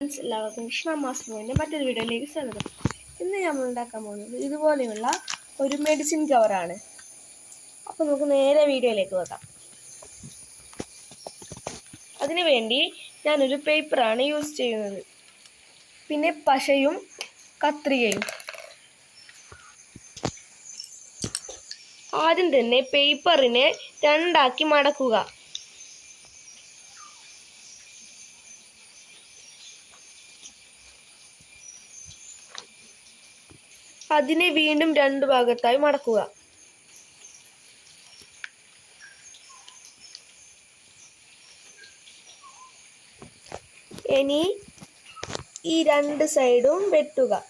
എല്ലാവർക്കും കൃഷ്ണ മാസ്മോൻ്റെ മറ്റൊരു വീഡിയോയിലേക്ക് സ്വാഗതം. ഇന്ന് നമ്മൾ ഉണ്ടാക്കാൻ പോകുന്നത് ഇതുപോലെയുള്ള ഒരു മെഡിസിൻ കവറാണ്. അപ്പോൾ നമുക്ക് നേരെ വീഡിയോയിലേക്ക് പോകാം. അതിനു വേണ്ടി ഞാനൊരു പേപ്പറാണ് യൂസ് ചെയ്യുന്നത്, പിന്നെ പശയും കത്രികയും. ആദ്യം തന്നെ പേപ്പറിനെ രണ്ടാക്കി മടക്കുക. അതിനെ വീണ്ടും രണ്ട് ഭാഗത്തായി മടക്കുക. ഇനി ഈ രണ്ട് സൈഡും വെട്ടുക.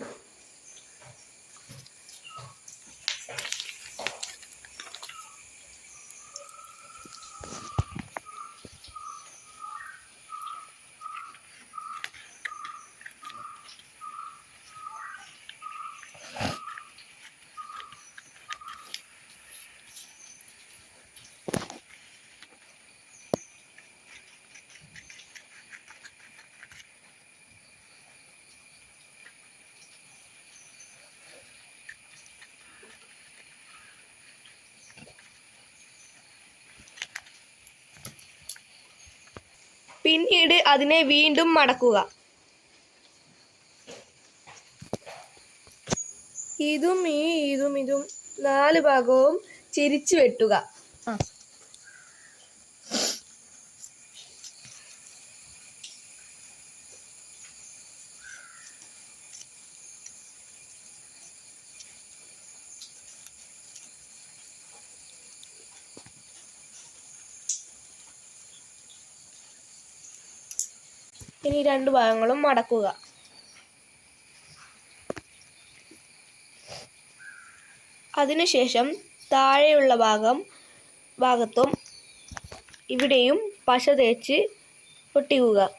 പിന്നീട് അതിനെ വീണ്ടും മടക്കുക. ഇതും ഇതും നാല് ഭാഗവും ചെരിച്ചു വെട്ടുക. ഇനി രണ്ട് ഭാഗങ്ങളും മടക്കുക. അതിനുശേഷം താഴെയുള്ള ഭാഗത്തും ഇവിടെയും പശ തേച്ച് ഒട്ടിക്കുക.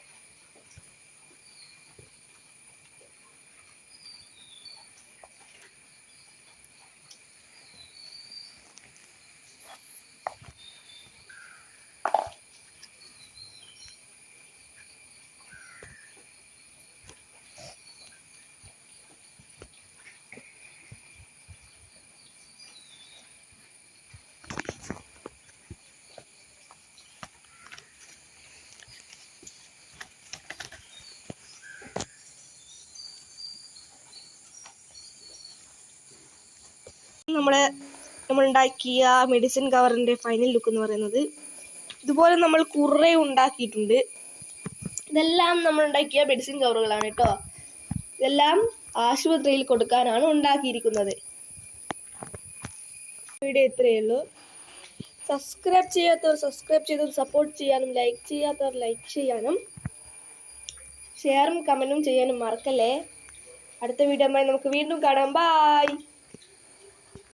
നമ്മളുണ്ടാക്കിയ മെഡിസിൻ കവറിൻ്റെ ഫൈനൽ ലുക്ക് എന്ന് പറയുന്നത് ഇതുപോലെ നമ്മൾ കുറേ ഉണ്ടാക്കിയിട്ടുണ്ട്. ഇതെല്ലാം നമ്മളുണ്ടാക്കിയ മെഡിസിൻ കവറുകളാണ് കേട്ടോ. ഇതെല്ലാം ആശുപത്രിയിൽ കൊടുക്കാനാണ് ഉണ്ടാക്കിയിരിക്കുന്നത്. വീഡിയോ ഇത്രയേ ഉള്ളൂ. സബ്സ്ക്രൈബ് ചെയ്യാത്തവർ സബ്സ്ക്രൈബ് ചെയ്ത് സപ്പോർട്ട് ചെയ്യാനും ലൈക്ക് ചെയ്യാത്തവർ ലൈക്ക് ചെയ്യാനും ഷെയറും കമൻറ്റും ചെയ്യാനും മറക്കല്ലേ. അടുത്ത വീഡിയോയുമായി നമുക്ക് വീണ്ടും കാണാം. ബൈ.